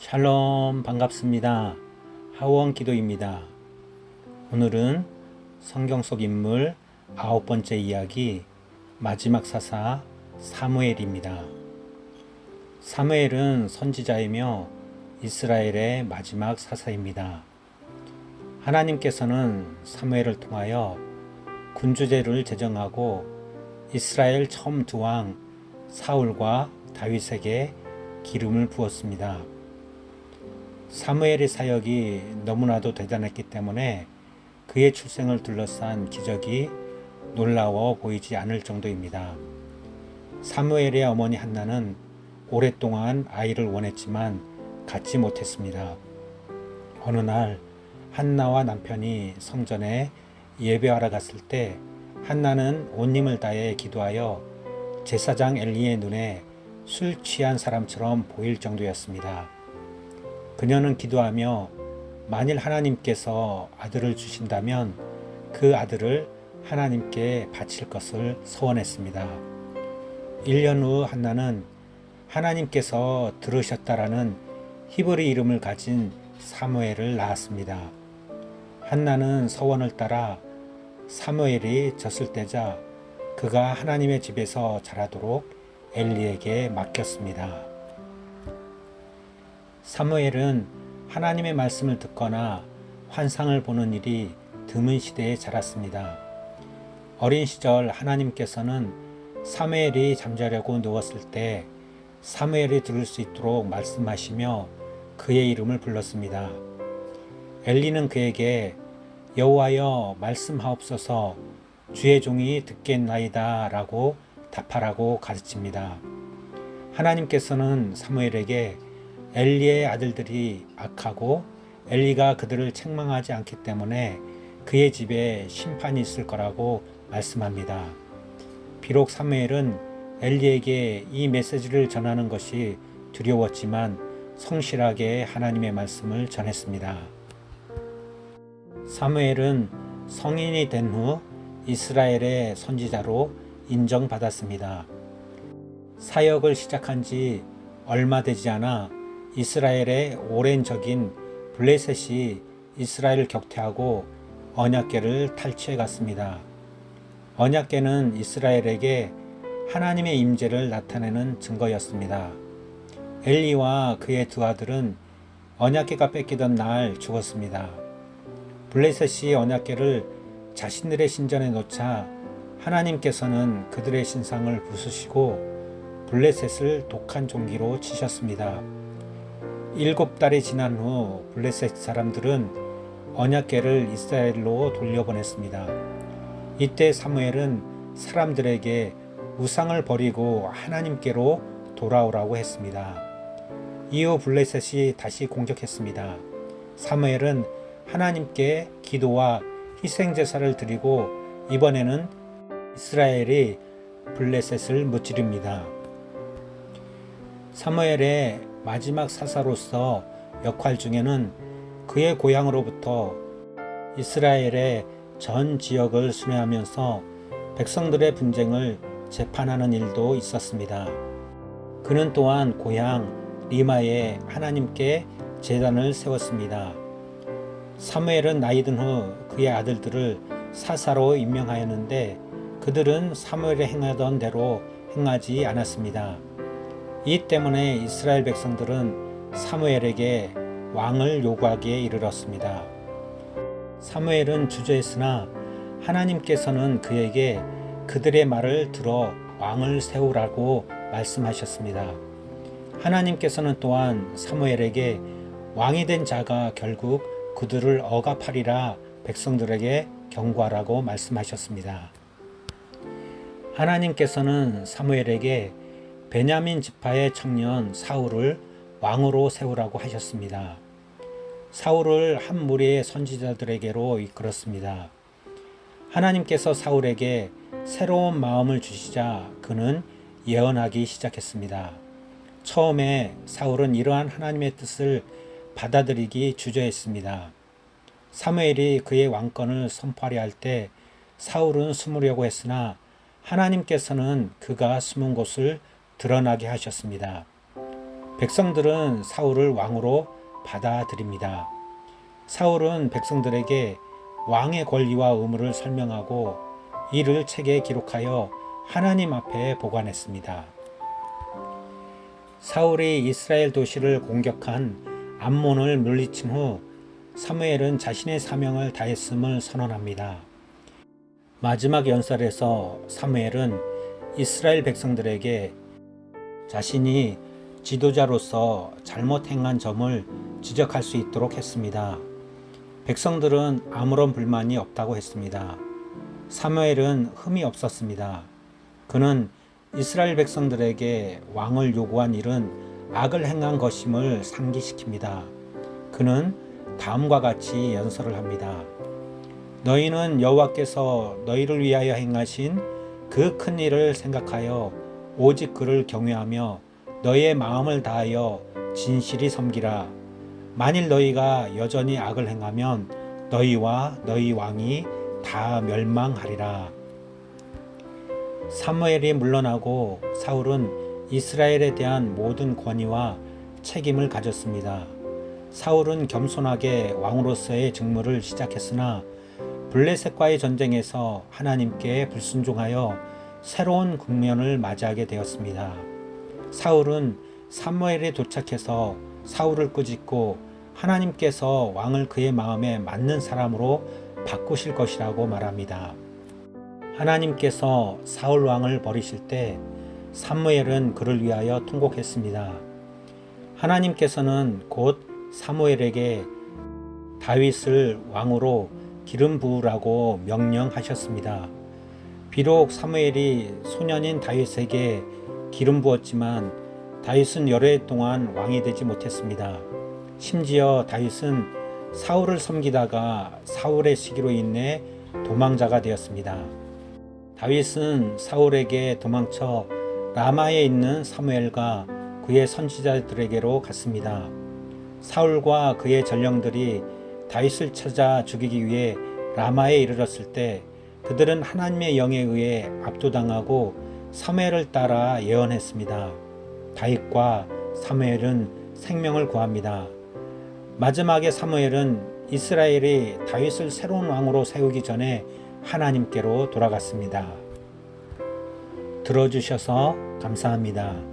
샬롬 반갑습니다. 하원 기도입니다. 오늘은 성경 속 인물 9번째 이야기 마지막 사사 사무엘입니다. 사무엘은 선지자이며 이스라엘의 마지막 사사입니다. 하나님께서는 사무엘을 통하여 군주제를 제정하고 이스라엘 처음 두 왕 사울과 다윗에게 기름을 부었습니다. 사무엘의 사역이 너무나도 대단했기 때문에 그의 출생을 둘러싼 기적이 놀라워 보이지 않을 정도입니다. 사무엘의 어머니 한나는 오랫동안 아이를 원했지만 갖지 못했습니다. 어느 날 한나와 남편이 성전에 예배하러 갔을 때 한나는 온 힘을 다해 기도하여 제사장 엘리의 눈에 술 취한 사람처럼 보일 정도였습니다. 그녀는 기도하며 만일 하나님께서 아들을 주신다면 그 아들을 하나님께 바칠 것을 서원했습니다. 1년 후 한나는 하나님께서 들으셨다라는 히브리 이름을 가진 사무엘을 낳았습니다. 한나는 서원을 따라 사무엘이 졌을 때자 그가 하나님의 집에서 자라도록 엘리에게 맡겼습니다. 사무엘은 하나님의 말씀을 듣거나 환상을 보는 일이 드문 시대에 자랐습니다. 어린 시절 하나님께서는 사무엘이 잠자려고 누웠을 때 사무엘이 들을 수 있도록 말씀하시며 그의 이름을 불렀습니다. 엘리는 그에게 여호와여 말씀하옵소서 주의 종이 듣겠나이다 라고 답하라고 가르칩니다. 하나님께서는 사무엘에게 엘리의 아들들이 악하고 엘리가 그들을 책망하지 않기 때문에 그의 집에 심판이 있을 거라고 말씀합니다. 비록 사무엘은 엘리에게 이 메시지를 전하는 것이 두려웠지만 성실하게 하나님의 말씀을 전했습니다. 사무엘은 성인이 된 후 이스라엘의 선지자로 인정받았습니다. 사역을 시작한 지 얼마 되지 않아 이스라엘의 오랜 적인 블레셋이 이스라엘을 격퇴하고 언약궤를 탈취해 갔습니다. 언약궤는 이스라엘에게 하나님의 임재를 나타내는 증거였습니다. 엘리와 그의 두 아들은 언약궤가 뺏기던 날 죽었습니다. 블레셋이 언약궤를 자신들의 신전에 놓자 하나님께서는 그들의 신상을 부수시고 블레셋을 독한 종기로 치셨습니다. 7달이 지난 후 블레셋 사람들은 언약궤를 이스라엘로 돌려보냈습니다. 이때 사무엘은 사람들에게 우상을 버리고 하나님께로 돌아오라고 했습니다. 이후 블레셋이 다시 공격했습니다. 사무엘은 하나님께 기도와 희생제사를 드리고 이번에는 이스라엘이 블레셋을 무찌릅니다. 사무엘의 마지막 사사로서 역할 중에는 그의 고향으로부터 이스라엘의 전 지역을 순회하면서 백성들의 분쟁을 재판하는 일도 있었습니다. 그는 또한 고향 리마에 하나님께 제단을 세웠습니다. 사무엘은 나이 든 후 그의 아들들을 사사로 임명하였는데 그들은 사무엘이 행하던 대로 행하지 않았습니다. 이 때문에 이스라엘 백성들은 사무엘에게 왕을 요구하기에 이르렀습니다. 사무엘은 주저했으나 하나님께서는 그에게 그들의 말을 들어 왕을 세우라고 말씀하셨습니다. 하나님께서는 또한 사무엘에게 왕이 된 자가 결국 그들을 억압하리라 백성들에게 경고하라고 말씀하셨습니다. 하나님께서는 사무엘에게 베냐민 지파의 청년 사울을 왕으로 세우라고 하셨습니다. 사울을 한 무리의 선지자들에게로 이끌었습니다. 하나님께서 사울에게 새로운 마음을 주시자 그는 예언하기 시작했습니다. 처음에 사울은 이러한 하나님의 뜻을 받아들이기 주저했습니다. 사무엘이 그의 왕권을 선포하려 할 때 사울은 숨으려고 했으나 하나님께서는 그가 숨은 곳을 드러나게 하셨습니다. 백성들은 사울을 왕으로 받아들입니다. 사울은 백성들에게 왕의 권리와 의무를 설명하고 이를 책에 기록하여 하나님 앞에 보관했습니다. 사울이 이스라엘 도시를 공격한 암몬을 물리친 후 사무엘은 자신의 사명을 다했음을 선언합니다. 마지막 연설에서 사무엘은 이스라엘 백성들에게 자신이 지도자로서 잘못 행한 점을 지적할 수 있도록 했습니다. 백성들은 아무런 불만이 없다고 했습니다. 사무엘은 흠이 없었습니다. 그는 이스라엘 백성들에게 왕을 요구한 일은 악을 행한 것임을 상기시킵니다. 그는 다음과 같이 연설을 합니다. 너희는 여호와께서 너희를 위하여 행하신 그 큰 일을 생각하여 오직 그를 경외하며 너희의 마음을 다하여 진실이 섬기라. 만일 너희가 여전히 악을 행하면 너희와 너희 왕이 다 멸망하리라. 사무엘이 물러나고 사울은 이스라엘에 대한 모든 권위와 책임을 가졌습니다. 사울은 겸손하게 왕으로서의 직무를 시작했으나 블레셋과의 전쟁에서 하나님께 불순종하여 새로운 국면을 맞이하게 되었습니다. 사울은 사무엘에 도착해서 사울을 꾸짖고 하나님께서 왕을 그의 마음에 맞는 사람으로 바꾸실 것이라고 말합니다. 하나님께서 사울 왕을 버리실 때 사무엘은 그를 위하여 통곡했습니다. 하나님께서는 곧 사무엘에게 다윗을 왕으로 기름 부으라고 명령하셨습니다. 비록 사무엘이 소년인 다윗에게 기름 부었지만 다윗은 여러 해 동안 왕이 되지 못했습니다. 심지어 다윗은 사울을 섬기다가 사울의 시기로 인해 도망자가 되었습니다. 다윗은 사울에게 도망쳐 라마에 있는 사무엘과 그의 선지자들에게로 갔습니다. 사울과 그의 전령들이 다윗을 찾아 죽이기 위해 라마에 이르렀을 때 그들은 하나님의 영에 의해 압도당하고 사무엘을 따라 예언했습니다. 다윗과 사무엘은 생명을 구합니다. 마지막에 사무엘은 이스라엘이 다윗을 새로운 왕으로 세우기 전에 하나님께로 돌아갔습니다. 들어주셔서 감사합니다.